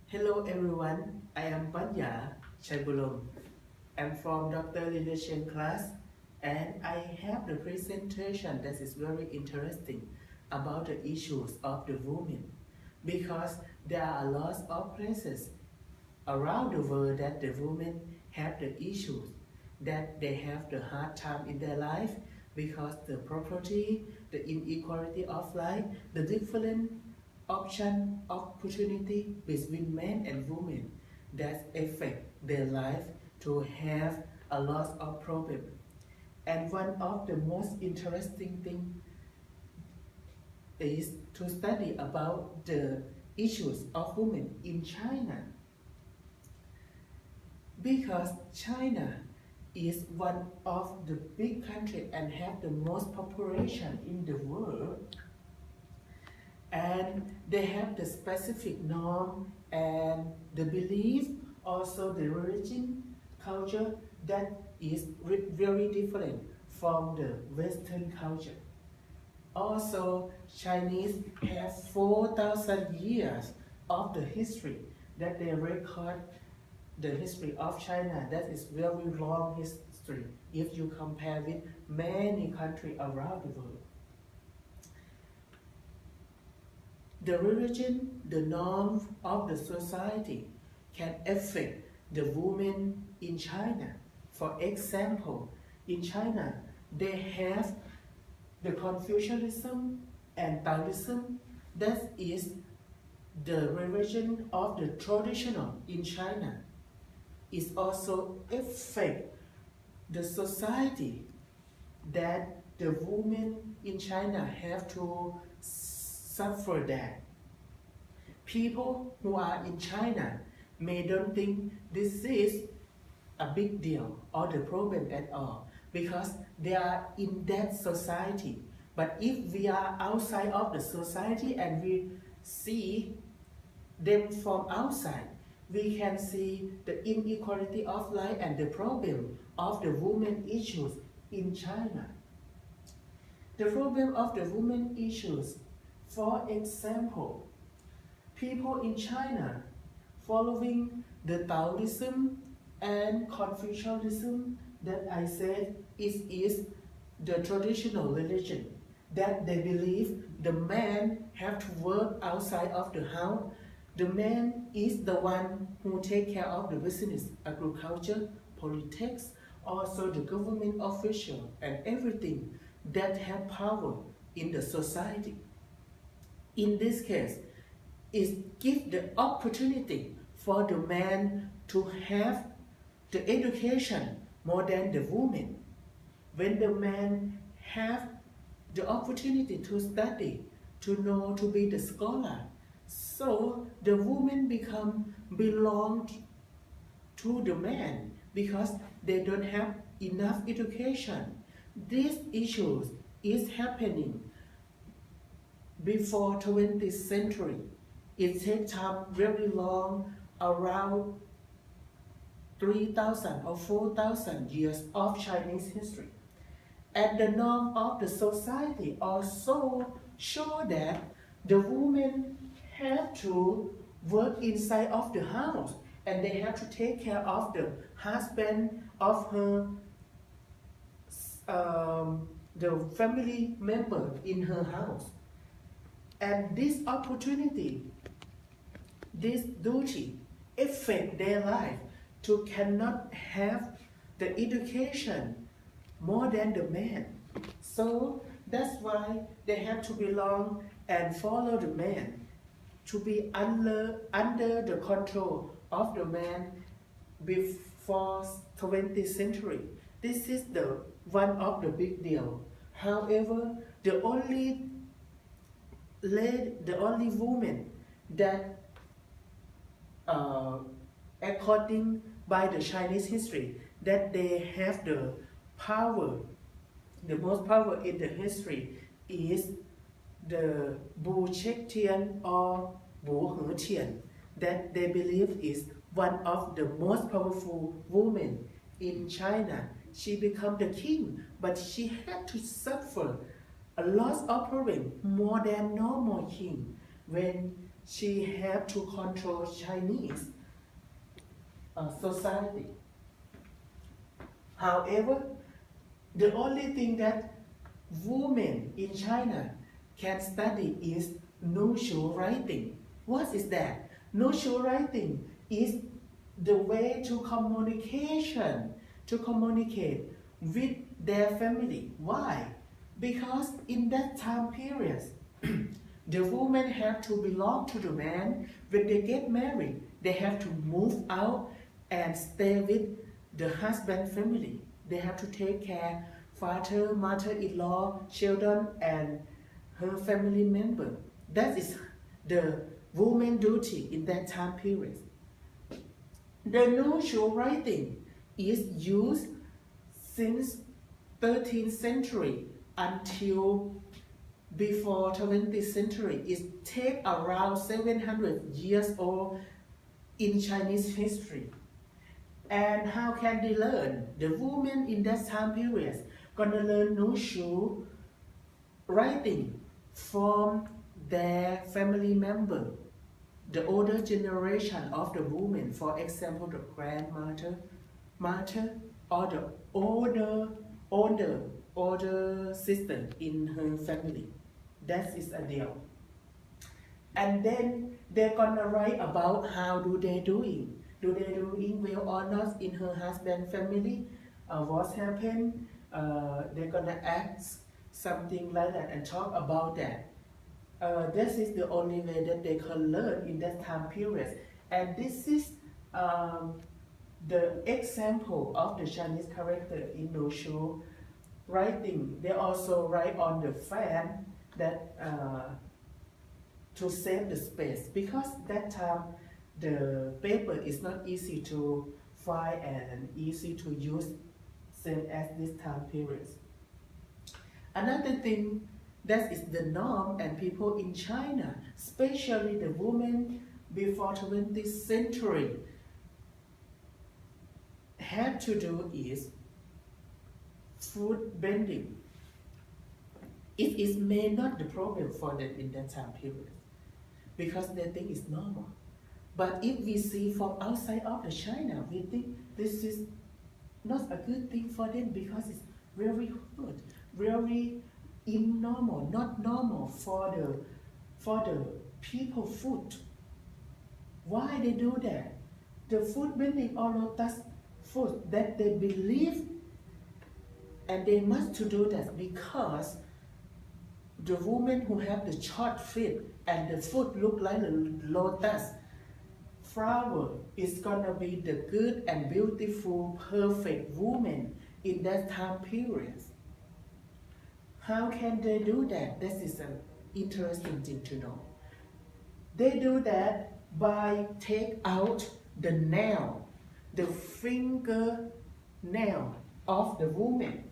Hello everyone, I am Panya. I'm from Dr. Relation class and I have the presentation that is very interesting about the issues of the women because there are lots of places around the world that the women have the issues that they have the hard time in their life because the property, the inequality of life, the different option opportunity between men and women that affect their life to have a lot of problem. And one of the most interesting thing is to study about the issues of women in China because China is one of the big country and have the most population in the world, and they have the specific norm and the belief, also the religion, culture that is very different from the Western culture. Also, Chinese have 4,000 years of the history that they record the history of China. That is very long history if you compare with many countries around the world. The religion, the norm of the society can affect the women in China. For example, in China, they have the Confucianism and Taoism. That is the religion of the traditional in China. It also affect the society that the women in China have to suffer that. People who are in China may don't think this is a big deal or the problem at all because they are in that society. But if we are outside of the society and we see them from outside, we can see the inequality of life and the problem of the women issues in China. The problem of the women issues, for example, people in China following the Taoism and Confucianism that I said is the traditional religion that they believe the man have to work outside of the house. The man is the one who take care of the business, agriculture, politics, also the government official and everything that have power in the society. In this case, it gives the opportunity for the man to have the education more than the woman. When the man have the opportunity to study, to know, to be the scholar, so the woman belong to the man because they don't have enough education. These issues is happening before 20th century. It takes time very long, around 3,000 or 4,000 years of Chinese history. And the norm of the society also show that the women have to work inside of the house and they have to take care of the husband of her, the family member in her house. And this opportunity, this duty affect their life to cannot have the education more than the man. So that's why they have to belong and follow the man, to be under the control of the man before 20th century. This is the one of the big deal. However, the only woman that according by the Chinese history that they have the power, the most power in the history is the Bu Chek Tian or Bu He Tian, that they believe is one of the most powerful women in China. She became the king, but she had to suffer a lot of problem more than normal king when she have to control Chinese society. However, the only thing that women in China can study is no-show writing. What is that? No-show writing is the way to communicate with their family. Why? Because in that time period, the women have to belong to the man. When they get married, they have to move out and stay with the husband family. They have to take care father, mother-in-law, children, and her family member. That is the woman duty in that time period. The no-show writing is used since 13th century until before 20th century. It takes around 700 years old in Chinese history. And how can they learn? The women in that time period gonna learn no-show writing from their family member, the older generation of the woman, for example, the grandmother, mother, or the older sister in her family. That is a deal. And then they're gonna write about how do they doing. Do they doing well or not in her husband family? What's happened? They're gonna ask something like that and talk about that. This is the only way that they can learn in that time period. And this is the example of the Chinese character in no-show writing. They also write on the fan that to save the space, because that time the paper is not easy to find and easy to use, same as this time period. Another thing that is the norm, and people in China, especially the women before 20th century, had to do is food bending. It is may not the problem for them in that time period, because they think it's normal. But if we see from outside of the China, we think this is not a good thing for them, because it's very hard, very abnormal, not normal for the people food. Why they do that? The food bending or lotus food that they believe, and they must to do that because the women who have the short feet and the foot look like a lotus flower is gonna be the good and beautiful, perfect woman in that time period. How can they do that? This is an interesting thing to know. They do that by take out the nail, the finger nail of the woman,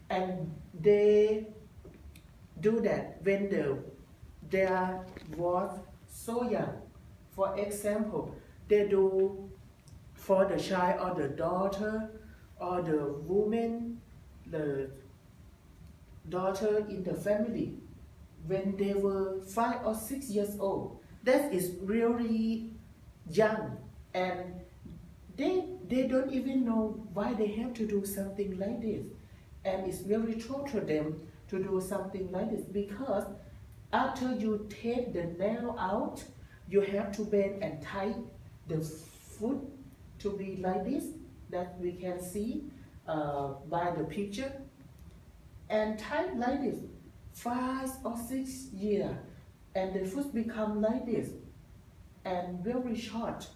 and they do that when they was so young. For example, they do for the child or the daughter or the woman, the daughter in the family, when they were 5 or 6 years old. That is really young, and they don't even know why they have to do something like this. And it's very true to them to do something like this, because after you take the nail out, you have to bend and tie the foot to be like this, that we can see by the picture, and tie like this 5 or 6 years, and the foot become like this and very short.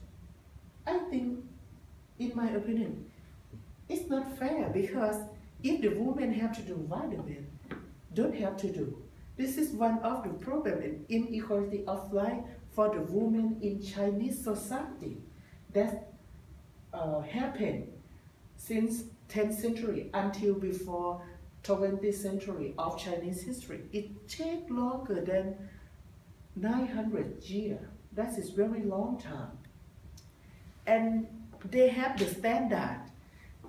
I think, in my opinion, it's not fair, because if the women have to do, why the men don't have to do? This is one of the problems in inequality of life for the women in Chinese society that happened since 10th century until before 20th century of Chinese history. It takes longer than 900 years. That is very long time. And they have the standard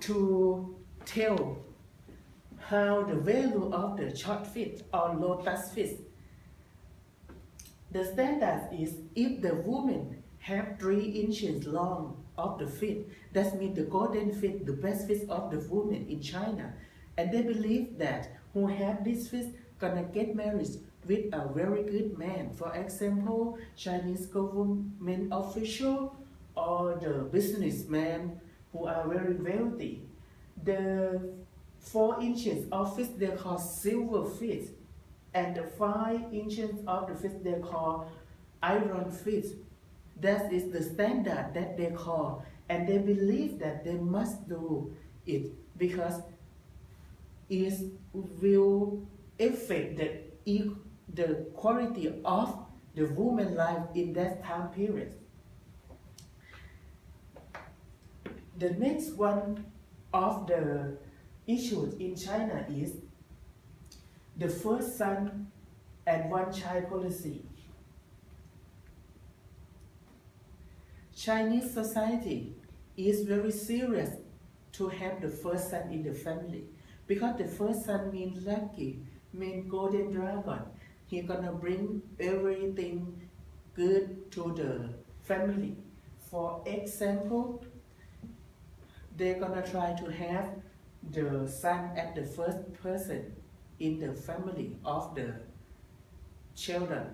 to tell how the value of the short feet or lotus feet. The standard is if the woman have 3 inches long of the feet, that means the golden feet, the best feet of the woman in China. And they believe that who have this feet gonna get married with a very good man. For example, Chinese government official or the businessmen who are very wealthy. The 4 inches of feet they call silver feet, and the 5 inches of the fish they call iron fish. That is the standard that they call, and they believe that they must do it because it will affect the quality of the woman life in that time period. The next one of the issues in China is the first son and one child policy. Chinese society is very serious to have the first son in the family because the first son means lucky, means golden dragon. He gonna bring everything good to the family. For example, they're gonna try to have the son as the first person in the family of the children.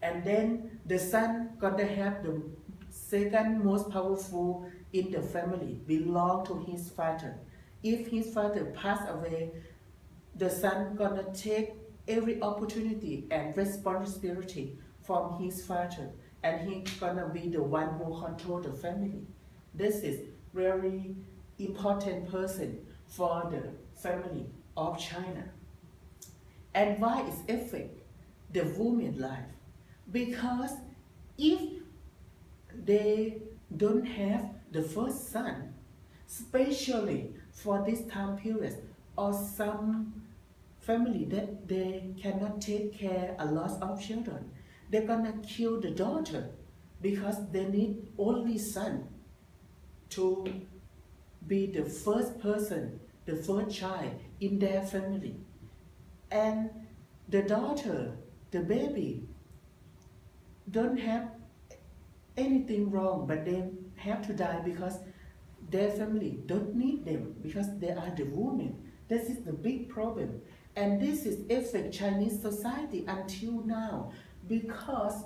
And then the son gonna have the second most powerful in the family, belong to his father. If his father passed away, the son gonna take every opportunity and responsibility from his father, and he gonna be the one who control the family. This is very important person for the family of China. And why it affect the woman's life? Because if they don't have the first son, especially for this time period, or some family that they cannot take care a lot of children, they're gonna kill the daughter because they need only son to be the first person, the first child in their family. And the daughter, the baby, don't have anything wrong, but they have to die because their family don't need them because they are the women. This is the big problem. And this is affect Chinese society until now because